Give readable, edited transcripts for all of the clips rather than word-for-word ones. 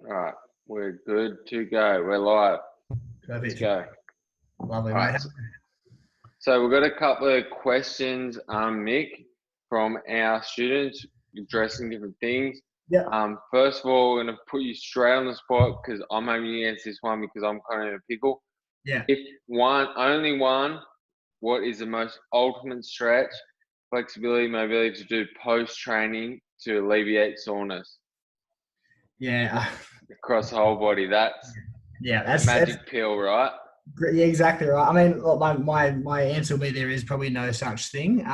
All right, we're good to go. We're live. Let's Perfect. go. Lovely, All mate. right. So we've got a couple of questions, Nick, from our students addressing different things. Yep. First of all, we're going to put you straight on the spot because I'm having to answer this one because I'm kind of in a pickle. Yeah. If only one, what is the most ultimate stretch, flexibility, mobility to do post training to alleviate soreness Yeah. across the whole body? That's Yeah. the That's magic pill, right? yeah, exactly right. I mean, look, my answer will be there is probably no such thing.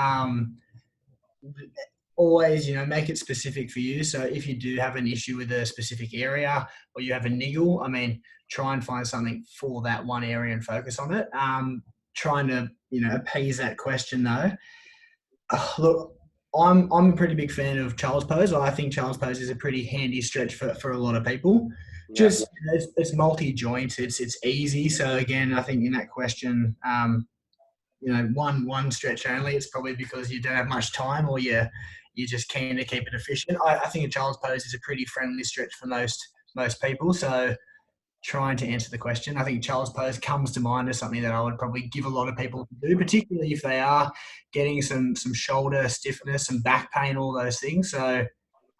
Always, make it specific for you. So if you do have an issue with a specific area or you have a niggle, I mean, try and find something for that one area and focus on it. Trying to, appease that question though. Look, I'm a pretty big fan of child's pose. I think child's pose is a pretty handy stretch for a lot of people. Yeah. Just it's multi joint. It's easy. So again, I think in that question, one stretch only. It's probably because you don't have much time or you're just keen to keep it efficient. I think a child's pose is a pretty friendly stretch for most people. So trying to answer the question, I think child's pose comes to mind as something that I would probably give a lot of people to do, particularly if they are getting some shoulder stiffness, some back pain, all those things. So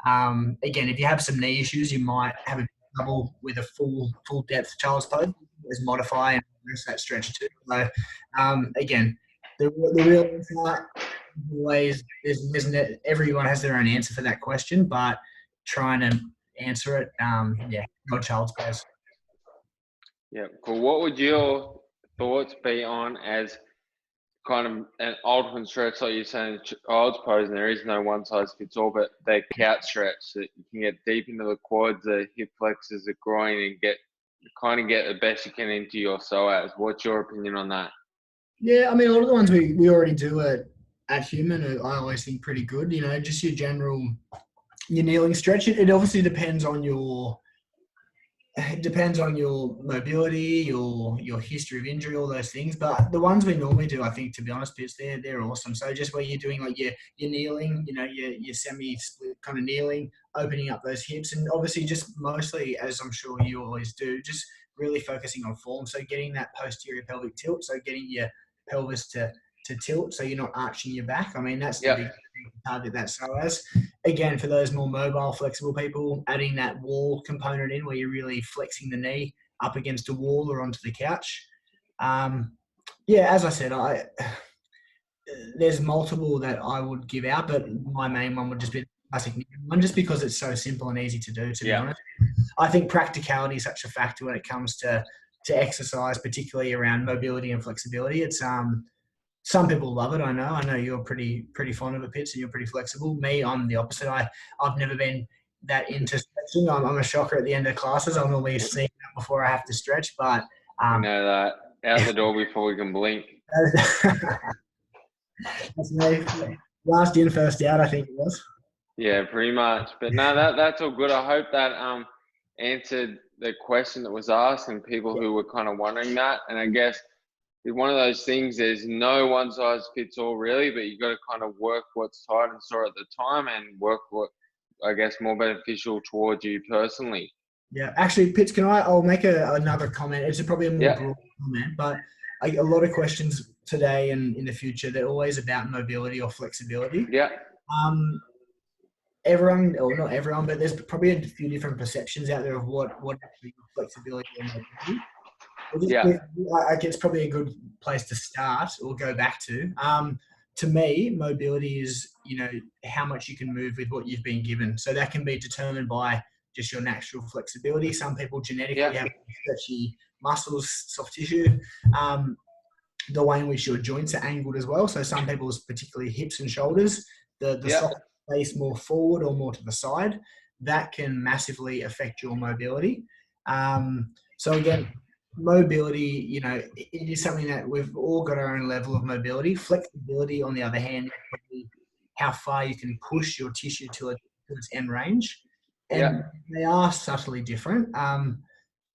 again, if you have some knee issues, you might have a trouble with a full depth child's pose. There's modify and reduce that stretch too. So again, the real answer always isn't it? Everyone has their own answer for that question, but trying to answer it, no child's pose. Yeah. Cool. What would your thoughts be on as kind of an ultimate stretch, like you're saying, child's pose, and there is no one size fits all, but the couch stretch that you can get deep into the quads, the hip flexors, the groin, and get the best you can into your psoas. What's your opinion on that? Yeah, I mean, a lot of the ones we already do at Human, I always think pretty good. Just your kneeling stretch. It obviously depends on your mobility, your history of injury, all those things. But the ones we normally do, I think, to be honest, Pitts, they're awesome. So just where you're doing like your kneeling, your semi split kind of kneeling, opening up those hips, and obviously just mostly, as I'm sure you always do, just really focusing on form. So getting that posterior pelvic tilt, so getting your pelvis to tilt, so you're not arching your back. I mean, that's the Yeah. big thing to target that psoas. Again, for those more mobile, flexible people, adding that wall component in where you're really flexing the knee up against a wall or onto the couch. As I said, there's multiple that I would give out, but my main one would just be the classic one, just because it's so simple and easy to do, to be honest. I think practicality is such a factor when it comes to exercise, particularly around mobility and flexibility. It's some people love it. I know you're pretty fond of it, Pitts, and you're pretty flexible. Me, I'm the opposite. I've never been that into stretching. I'm a shocker at the end of classes. I'm normally seeing that before I have to stretch, but We know that. Out the door before we can blink. that's me. Last in, first out, I think it was. Yeah, pretty much. But no, that's all good. I hope that answered the question that was asked and people who were kind of wondering that. And I guess it's one of those things, there's no one size fits all really, but you got to kind of work what's tight and sore at the time and work what I guess more beneficial towards you personally. Yeah, actually, Pitts, I'll make another comment. It's probably a more broad comment, but a lot of questions today and in the future, they're always about mobility or flexibility. Yeah. Everyone, or not everyone, but there's probably a few different perceptions out there of what actually flexibility or mobility. I guess probably a good place to start or go back to. To me, mobility is, how much you can move with what you've been given. So that can be determined by just your natural flexibility. Some people genetically have stretchy muscles, soft tissue. The way in which your joints are angled as well. So some people's, particularly hips and shoulders, the soft face more forward or more to the side, that can massively affect your mobility. So again, mobility, it is something that we've all got our own level of mobility. Flexibility, on the other hand, is how far you can push your tissue to its end range. And they are subtly different.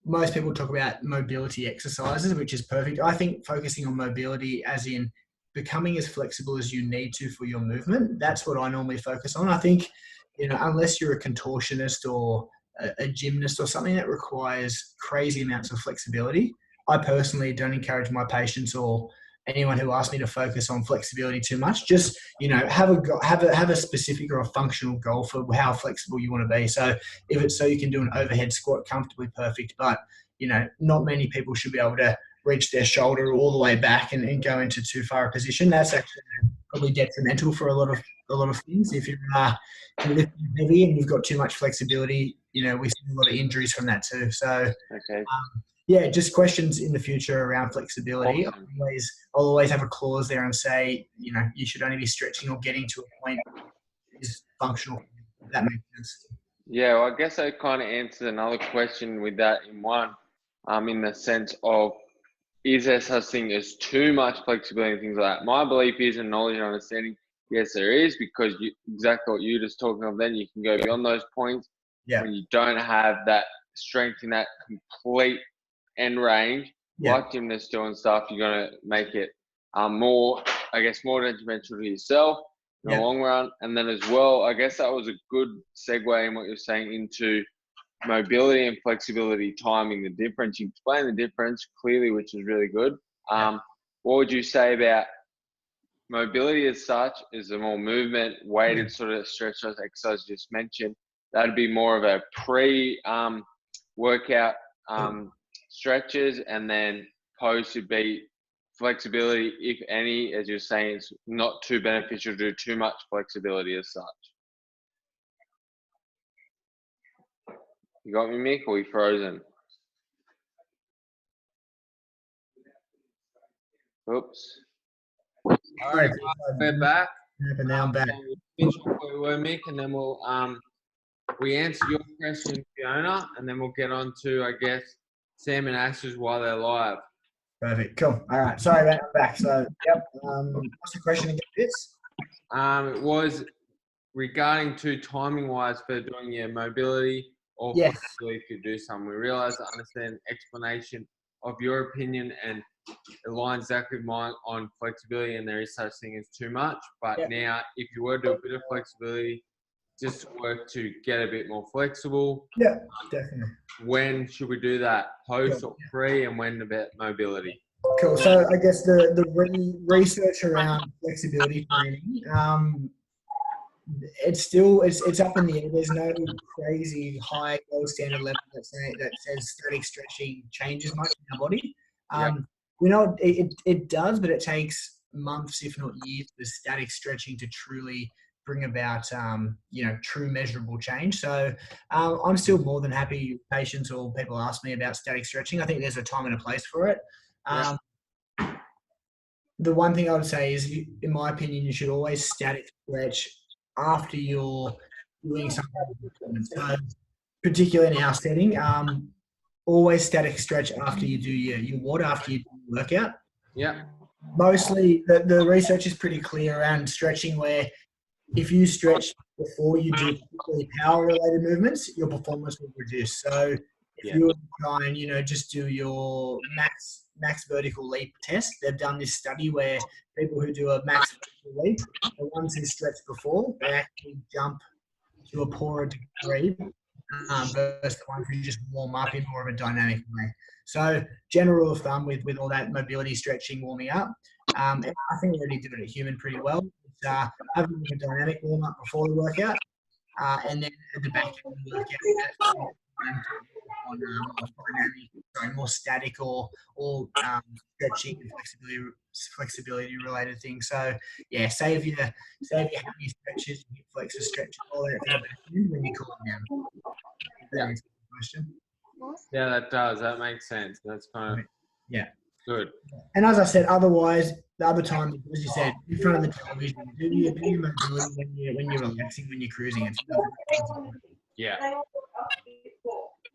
Most people talk about mobility exercises, which is perfect. I think focusing on mobility as in becoming as flexible as you need to for your movement, that's what I normally focus on. I think, unless you're a contortionist or a gymnast or something that requires crazy amounts of flexibility, I personally don't encourage my patients or anyone who asks me to focus on flexibility too much. Just, have a specific or a functional goal for how flexible you want to be. So if it's so you can do an overhead squat comfortably, perfect. But, not many people should be able to reach their shoulder all the way back and go into too far a position. That's actually probably detrimental for a lot of things. If you're lifting heavy and you've got too much flexibility, we see a lot of injuries from that too. So, Okay. Just questions in the future around flexibility. Awesome. I'll always have a clause there and say, you should only be stretching or getting to a point that is functional. If that makes sense. Yeah, well, I guess that kind of answers another question with that in one, in the sense of, is there such thing as too much flexibility and things like that? My belief is, and knowledge and understanding, yes, there is, because exactly what you just talking of, then you can go beyond those points when you don't have that strength in that complete end range, like gymnasts do and stuff. You're going to make it more detrimental to yourself in the long run. And then as well, I guess that was a good segue in what you're saying into mobility and flexibility, timing the difference. You explained the difference clearly, which is really good. What would you say about mobility as such? Is the more movement weighted sort of stretch exercise you just mentioned? That'd be more of a workout stretches, and then post would be flexibility, if any, as you're saying. It's not too beneficial to do too much flexibility as such. You got me, Mick, or you frozen? Oops. All right, we're back. Now I'm back. Finish off where we were, Mick, and then we answer your question, Fiona, and then we'll get on to, I guess, Sam and Ash's while they're live. Perfect. Cool. All right. Sorry about that. Back. So, what's the question again, Fitz? It was regarding to timing-wise for doing your mobility or flexibility if you do some. We realise I understand explanation of your opinion and it aligns exactly with mine on flexibility, and there is such thing as too much. But now, if you were to do a bit of flexibility, just work to get a bit more flexible. Yeah, definitely. When should we do that? Post or pre, and when about mobility? Cool. So I guess the research around flexibility training, it's up in the air. There's no crazy high gold standard level that says static stretching changes much in our body. We know it does, but it takes months, if not years, for static stretching to truly bring about, true measurable change. So I'm still more than happy patients or people ask me about static stretching. I think there's a time and a place for it. The one thing I would say is, in my opinion, you should always static stretch after you're doing something. So particularly in our setting, always static stretch after you do your WOD, after you do your workout. Yeah. Mostly the research is pretty clear around stretching, where if you stretch before you do power-related movements, your performance will reduce. So if you try and, just do your max vertical leap test, they've done this study where people who do a max vertical leap, the ones who stretch before, they actually jump to a poorer degree versus the ones who just warm up in more of a dynamic way. So general rule of thumb with all that mobility stretching warming up, I think we already did it at Human pretty well. Having a dynamic warm up before the workout, and then at the back end of the workout, on more static or stretching and flexibility related things. So save your heavy stretches, your flexor stretches, all that for the back end when you cool down. That answers the question. Yeah, that does. That makes sense. That's kind of good. And as I said, otherwise, the other time, as you said, in front of the television, do your mobility when you're relaxing, when you're cruising.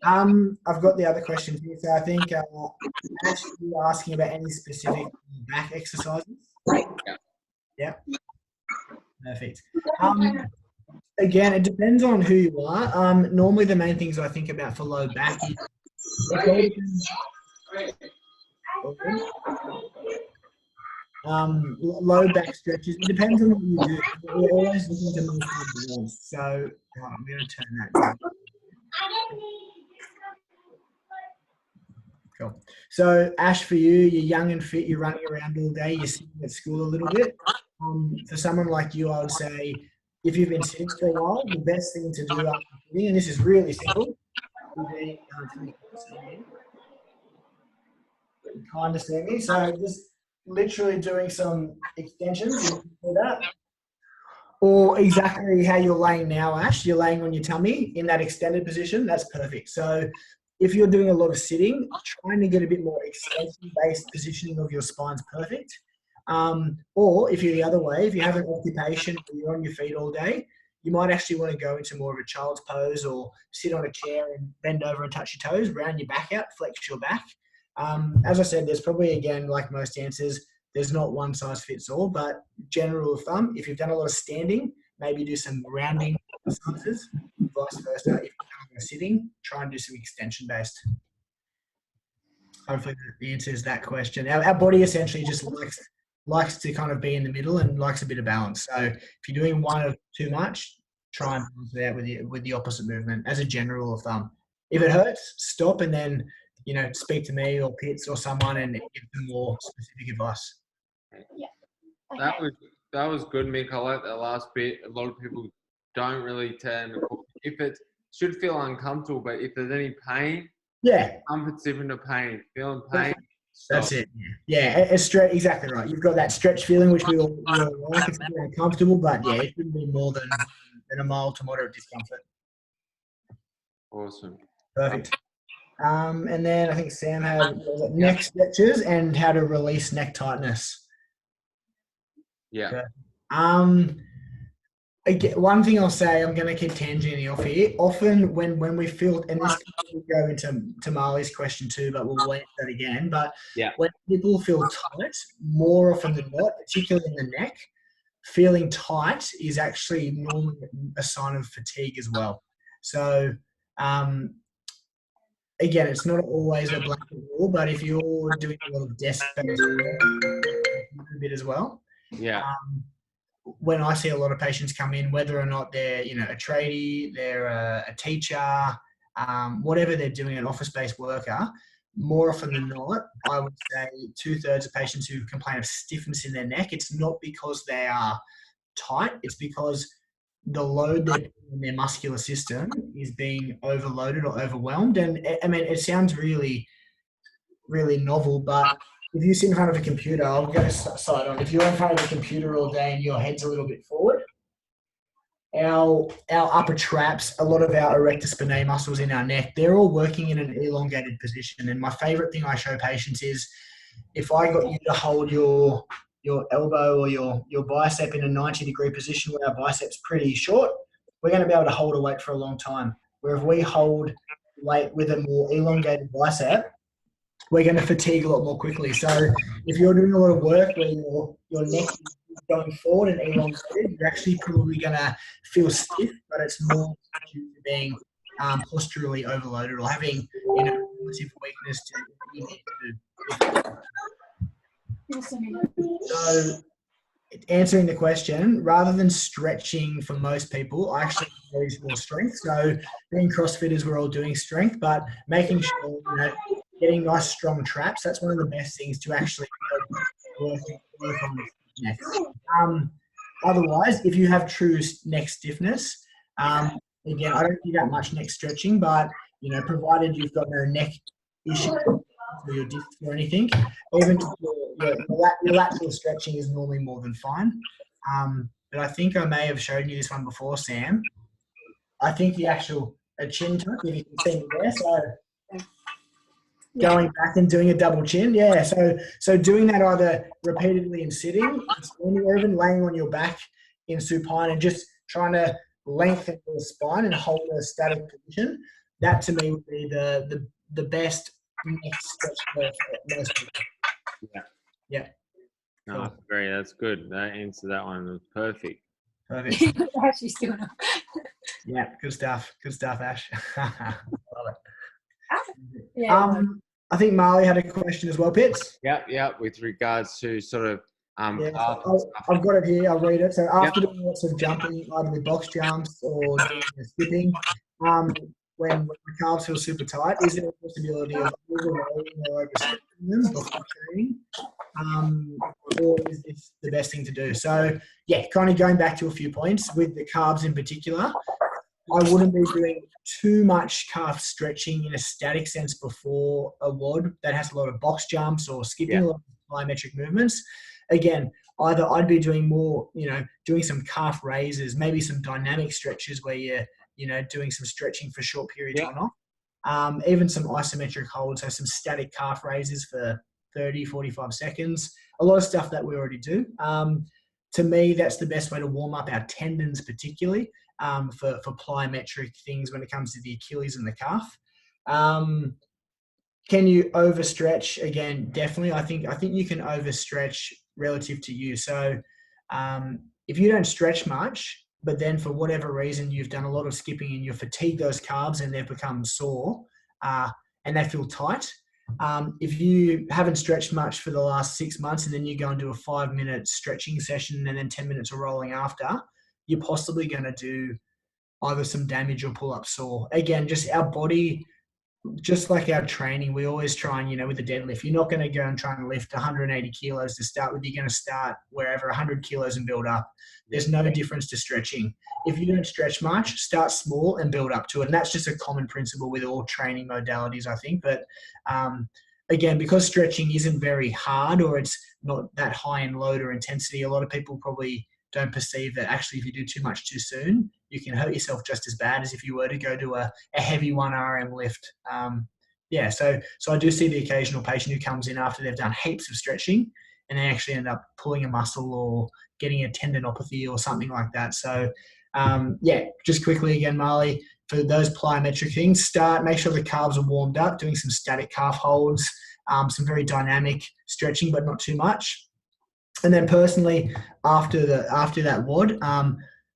I've got the other question here. So I think Ash, you were asking about any specific back exercises. Yeah. Perfect. Again, it depends on who you are. Normally, the main things I think about for low back is low back stretches. It depends on what you do. We're always looking to move the balance. So I'm going to turn that down. Cool. So, Ash, for you, you're young and fit, you're running around all day, you're sitting at school a little bit. For someone like you, I would say, if you've been sitting for a while, the best thing to do after sitting, and this is really simple, would be, kind of see me. So, just literally doing some extensions. You can do that. Or exactly how you're laying now, Ash. You're laying on your tummy in that extended position. That's perfect. So if you're doing a lot of sitting, trying to get a bit more extension-based positioning of your spine's perfect. Or if you're the other way, if you have an occupation where you're on your feet all day, you might actually want to go into more of a child's pose or sit on a chair and bend over and touch your toes, round your back out, flex your back. As I said, there's probably, again, like most answers, there's not one size fits all, but general rule of thumb, if you've done a lot of standing, maybe do some rounding exercises, vice versa. If you've done a lot of sitting, try and do some extension based. Hopefully that answers that question. Our body essentially just likes to kind of be in the middle and likes a bit of balance. So if you're doing one or too much, try and balance it out with the opposite movement as a general rule of thumb. If it hurts, stop and then, speak to me or Pitts or someone and give them more specific advice. Yeah. Okay. That was good, Mick. I like that last bit. A lot of people don't really tend to, if it should feel uncomfortable, but if there's any pain, comfort's different to pain. Feeling pain, stop. That's it. Yeah, exactly right. You've got that stretch feeling, which we all like. It's a bit uncomfortable, but yeah, it shouldn't be more than a mild to moderate discomfort. Awesome. Perfect. And then I think Sam had neck stretches and how to release neck tightness. Yeah. Okay. Again, one thing I'll say, I'm going to keep tangenting off here. Often when we feel, and this will go into Marley's question too, but we'll wait that again. But when people feel tight, more often than not, particularly in the neck, feeling tight is actually normally a sign of fatigue as well. So, again, it's not always a blanket rule, but if you're doing a lot of desk-based work, a bit as well. Yeah. When I see a lot of patients come in, whether or not they're, a tradie, they're a teacher, whatever they're doing, an office-based worker, more often than not, I would say 2/3 of patients who complain of stiffness in their neck, it's not because they are tight, it's because the load they're putting in their muscular system is being overloaded or overwhelmed. And I mean, it sounds really, really novel, but if you sit in front of a computer, I'll go side on. If you're in front of a computer all day and your head's a little bit forward, our upper traps, a lot of our erector spinae muscles in our neck, they're all working in an elongated position. And my favorite thing I show patients is if I got you to hold your elbow or your bicep in a 90-degree position where our bicep's pretty short, we're going to be able to hold a weight for a long time. Where if we hold weight with a more elongated bicep, we're going to fatigue a lot more quickly. So if you're doing a lot of work where your neck is going forward and elongated, you're actually probably going to feel stiff, but it's more due to being posturally overloaded or having relative weakness to. So answering the question, rather than stretching for most people, I actually use more strength. So being CrossFitters, we're all doing strength, but making sure getting nice strong traps, that's one of the best things to actually work on the neck. Otherwise, if you have true neck stiffness, again, I don't do that much neck stretching, but provided you've got no neck issue or your disc or anything, even your lateral stretching is normally more than fine. But I think I may have shown you this one before, Sam. I think a chin tuck, if you can see me there, so going back and doing a double chin. Yeah, so doing that either repeatedly in sitting or even laying on your back in supine and just trying to lengthen your spine and hold a static position. That to me would be the best neck stretch for most people. Yeah. No, I agree. That's good. That answer that one was perfect. Perfect. Yeah, good stuff. Good stuff, Ash. Love it. Yeah. I think Marley had a question as well, Pitts. Yeah. With regards to sort of I've got it here. I'll read it. So after doing lots of jumping, either with box jumps or doing skipping, when the calves feel super tight, is there a possibility of overrolling or overstretching them before training? Or is this the best thing to do? So, yeah, kind of going back to a few points with the calves in particular, I wouldn't be doing too much calf stretching in a static sense before a WOD that has a lot of box jumps or skipping, a lot of plyometric movements. Again, either I'd be doing more, doing some calf raises, maybe some dynamic stretches where you're, doing some stretching for short periods on off. Even some isometric holds, so some static calf raises for 30, 45 seconds. A lot of stuff that we already do. To me, that's the best way to warm up our tendons, particularly for plyometric things when it comes to the Achilles and the calf. Can you overstretch? Again, definitely. I think you can overstretch relative to you. So if you don't stretch much, but then for whatever reason you've done a lot of skipping and you fatigue those calves and they've become sore and they feel tight, if you haven't stretched much for the last 6 months and then you go and do a 5-minute stretching session and then 10 minutes of rolling after, you're possibly going to do either some damage or pull up sore. Again, just our body, just like our training, we always try and, with the deadlift, you're not going to go and try and lift 180 kilos to start with. You're going to start wherever 100 kilos and build up. There's no difference to stretching. If you don't stretch much, start small and build up to it. And that's just a common principle with all training modalities, I think. But again, because stretching isn't very hard or it's not that high in load or intensity, a lot of people probably don't perceive that actually if you do too much too soon, you can hurt yourself just as bad as if you were to go to a heavy 1RM lift. So I do see the occasional patient who comes in after they've done heaps of stretching and they actually end up pulling a muscle or getting a tendinopathy or something like that. So just quickly again, Marley, for those plyometric things, make sure the calves are warmed up, doing some static calf holds, some very dynamic stretching, but not too much. And then personally, after that WOD,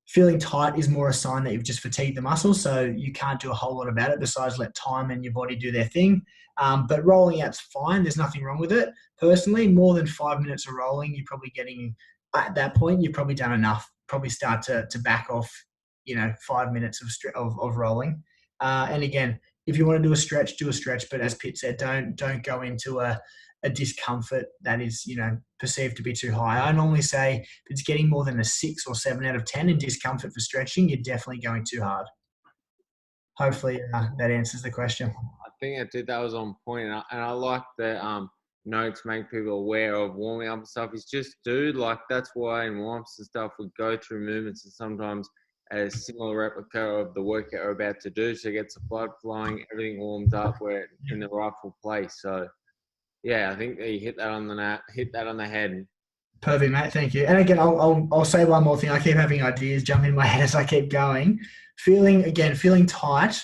feeling tight is more a sign that you've just fatigued the muscles, so you can't do a whole lot about it besides let time and your body do their thing. But rolling out's fine. There's nothing wrong with it. Personally, more than 5 minutes of rolling, you're probably getting, at that point, you've probably done enough. Probably start to back off, 5 minutes of rolling. And again, if you want to do a stretch, but as Pitt said, don't go into a discomfort that is, perceived to be too high. I normally say if it's getting more than a 6 or 7 out of 10 in discomfort for stretching, you're definitely going too hard. Hopefully that answers the question. I think it did. That was on point. And I like the notes make people aware of warming up and stuff. It's just, that's why in warm-ups and stuff, we go through movements and sometimes a similar replica of the work that we're about to do. So it gets the blood flowing, everything warmed up, we're in the rightful place. So yeah, I think you hit that on the head. Perfect, mate. Thank you. And again, I'll say one more thing. I keep having ideas jump in my head as I keep going. Feeling tight,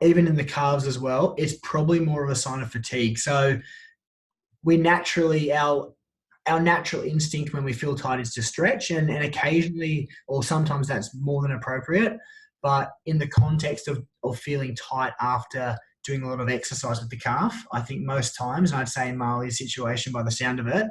even in the calves as well, it's probably more of a sign of fatigue. So we naturally, our natural instinct when we feel tight is to stretch, and occasionally, or sometimes that's more than appropriate. But in the context of feeling tight after doing a lot of exercise with the calf, I think most times, and I'd say in Marley's situation by the sound of it,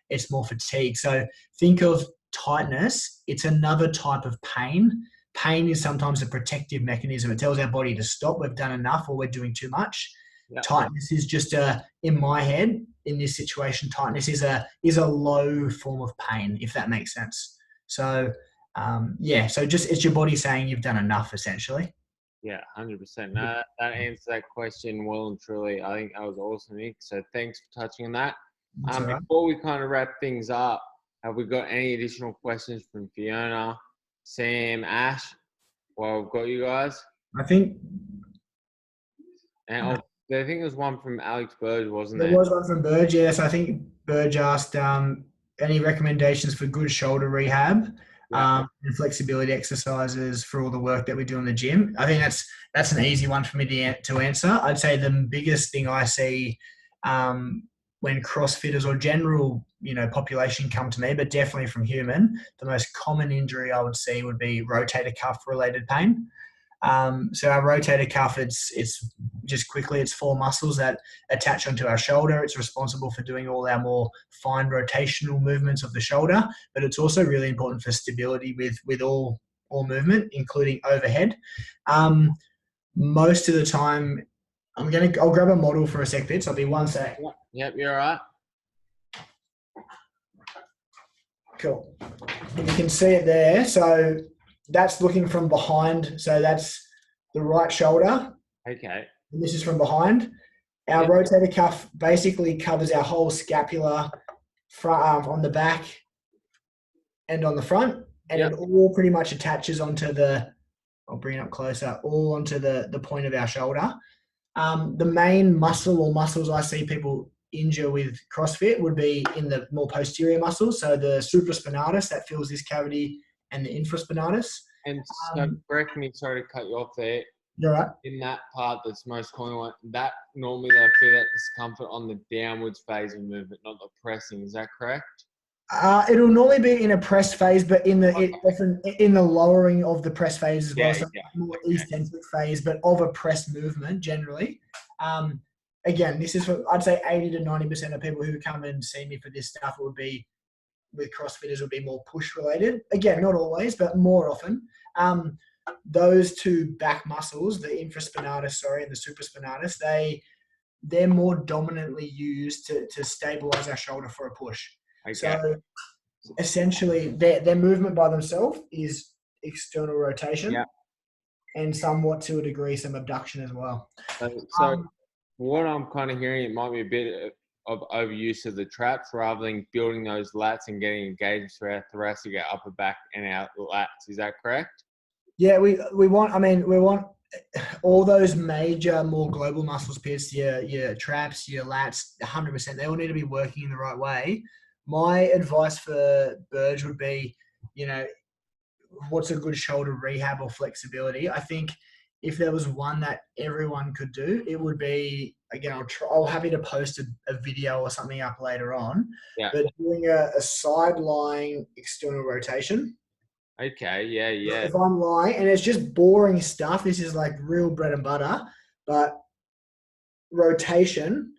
it's more fatigue. So think of tightness. It's another type of pain. Pain is sometimes a protective mechanism. It tells our body to stop. We've done enough or we're doing too much. Yeah. Tightness is just in my head, in this situation, tightness is a low form of pain, if that makes sense. So, so just it's your body saying you've done enough, essentially. Yeah, 100%. No, that answers that question well and truly. I think that was awesome, Nick. So thanks for touching on that. Before we kind of wrap things up, have we got any additional questions from Fiona, Sam, Ash? Well, we've got you guys. I think. And I think there was one from Alex Burge, wasn't there? There was one from Burge, yes. I think Burge asked any recommendations for good shoulder rehab and flexibility exercises for all the work that we do in the gym. I think that's an easy one for me to answer. I'd say the biggest thing I see when CrossFitters or general, population come to me, but definitely from human, the most common injury I would see would be rotator cuff related pain. So our rotator cuff, it's just quickly, it's 4 muscles that attach onto our shoulder. It's responsible for doing all our more fine rotational movements of the shoulder, but it's also really important for stability with all movement, including overhead. most of the time, I'll grab a model for a sec, Fitz. I'll be one sec. Yep, you're all right. Cool. And you can see it there. So that's looking from behind. So that's the right shoulder. Okay. And this is from behind. Our rotator cuff basically covers our whole scapula on the back and on the front. And it all pretty much attaches onto I'll bring it up closer, all onto the point of our shoulder. The main muscle or muscles I see people injure with CrossFit would be in the more posterior muscles. So the supraspinatus that fills this cavity and the infraspinatus. And so, correct me, sorry to cut you off there. You're right. In that part that's most common one, that normally they feel that discomfort on the downwards phase of movement, not the pressing. Is that correct? It'll normally be in a press phase, but in the lowering of the press phase as well. So more eccentric phase, but of a press movement generally. Again, this is I'd say 80 to 90% of people who come and see me for this stuff would be with CrossFitters would be more push related. Again, not always, but more often. Those two back muscles, the infraspinatus, and the supraspinatus, they're more dominantly used to stabilize our shoulder for a push. Okay. So essentially, their movement by themselves is external rotation, and somewhat to a degree some abduction as well. So what I'm kind of hearing, it might be a bit of overuse of the traps rather than building those lats and getting engaged through our thoracic, our upper back, and our lats. Is that correct? Yeah, we want all those major, more global muscles, Piers, your traps, your lats, 100%. They all need to be working in the right way. My advice for Burge would be, what's a good shoulder rehab or flexibility? I think if there was one that everyone could do, it would be, again, I'll happy to post a video or something up later on, but doing a side lying external rotation. Okay, yeah. If I'm lying, and it's just boring stuff, this is like real bread and butter, but rotation,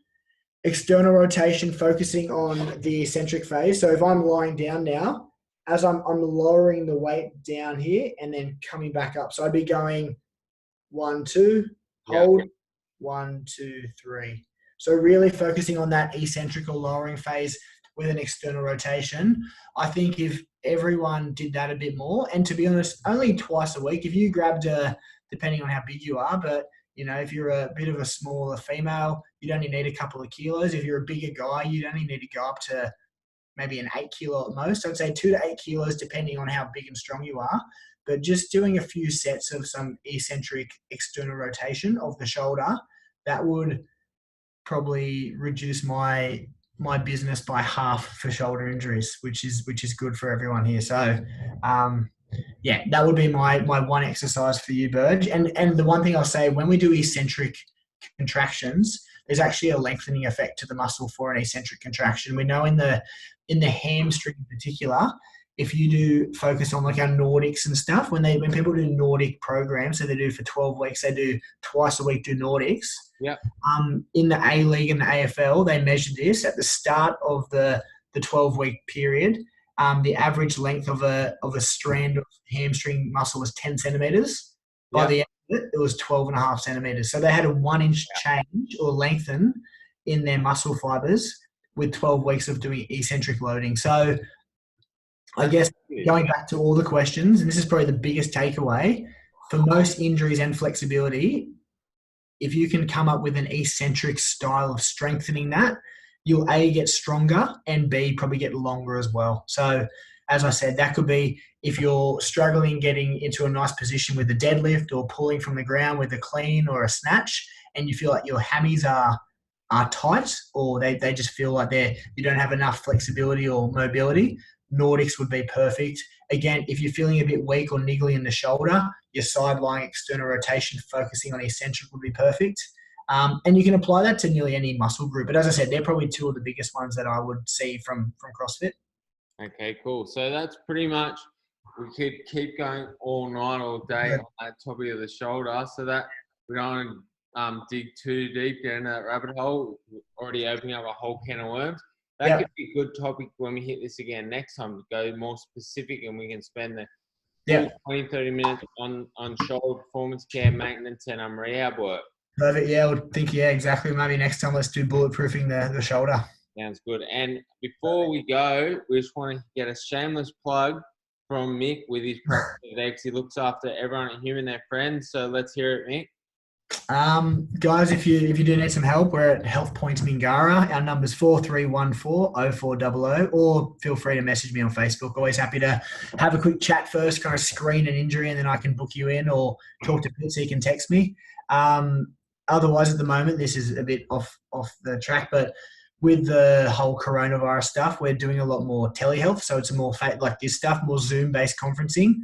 external rotation, focusing on the eccentric phase. So if I'm lying down now, as I'm lowering the weight down here and then coming back up. So I'd be going 1, 2, hold, 1, 2, 3. So really focusing on that eccentric or lowering phase with an external rotation. I think if everyone did that a bit more, and to be honest, only twice a week, if you grabbed depending on how big you are, but if you're a bit of a smaller female, you'd only need a couple of kilos. If you're a bigger guy, you'd only need to go up to maybe an 8 kilo at most. I'd say 2 to 8 kilos, depending on how big and strong you are. But just doing a few sets of some eccentric external rotation of the shoulder, that would probably reduce my business by half for shoulder injuries, which is good for everyone here. So, that would be my one exercise for you, Burge. And the one thing I'll say, when we do eccentric contractions, there's actually a lengthening effect to the muscle for an eccentric contraction. We know in the hamstring in particular, if you do focus on like our Nordics and stuff, when people do Nordic programs, so they do for 12 weeks, they do twice a week do Nordics. Yeah. In the A League and the AFL, they measure this at the start of the 12-week period. The average length of a strand of hamstring muscle was 10 centimeters. By the end of it was 12.5 centimeters. So they had a 1-inch change or lengthen in their muscle fibers with 12 weeks of doing eccentric loading. So I guess going back to all the questions, and this is probably the biggest takeaway, for most injuries and flexibility, if you can come up with an eccentric style of strengthening that, you'll A, get stronger, and B, probably get longer as well. So as I said, that could be if you're struggling getting into a nice position with a deadlift or pulling from the ground with a clean or a snatch, and you feel like your hammies are tight, or they just feel like you don't have enough flexibility or mobility, Nordics would be perfect. Again, if you're feeling a bit weak or niggly in the shoulder, your side lying external rotation focusing on eccentric would be perfect. And you can apply that to nearly any muscle group. But as I said, they're probably two of the biggest ones that I would see from CrossFit. Okay, cool. So that's pretty much, we could keep going all night, all day on that topic of the shoulder, so that we don't dig too deep down that rabbit hole, already opening up a whole can of worms. That could be a good topic when we hit this again next time, to go more specific, and we can spend the Yeah. 20, 30 minutes on shoulder performance care, maintenance, and rehab work. Perfect. Yeah, I would think, yeah, exactly. Maybe next time let's do bulletproofing the shoulder. Sounds good. And before we go, we just want to get a shameless plug from Mick with his practice today, because he looks after everyone at Human, their friends. So let's hear it, Mick. Guys, if you do need some help, we're at Health Point Mingara. Our number's 4314-0400, or feel free to message me on Facebook. Always happy to have a quick chat first, kind of screen an injury, and then I can book you in, or talk to Pete so you can text me. Otherwise, at the moment, this is a bit off the track, but with the whole coronavirus stuff, we're doing a lot more telehealth. So it's more like this stuff, more Zoom-based conferencing.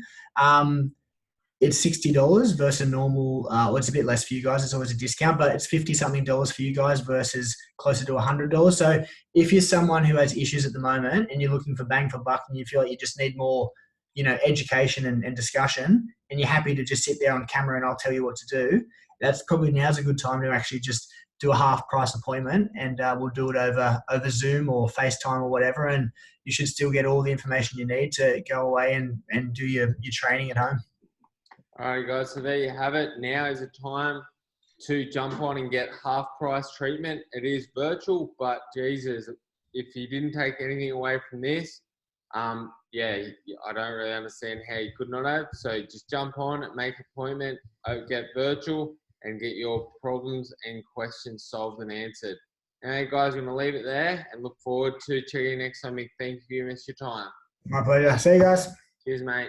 It's $60 versus a normal, well, it's a bit less for you guys. It's always a discount, but it's $50-something for you guys versus closer to $100. So if you're someone who has issues at the moment and you're looking for bang for buck and you feel like you just need more, education and discussion, and you're happy to just sit there on camera and I'll tell you what to do, that's probably now's a good time to actually just do a half price appointment, and we'll do it over Zoom or FaceTime or whatever. And you should still get all the information you need to go away and do your training at home. All right, guys. So there you have it. Now is the time to jump on and get half price treatment. It is virtual, but Jesus, if you didn't take anything away from this, I don't really understand how you could not have. So just jump on, make an appointment, get virtual, and get your problems and questions solved and answered. Anyway, guys, we're going to leave it there and look forward to checking you next time. Thank you for your time. My pleasure. See you guys. Cheers, mate.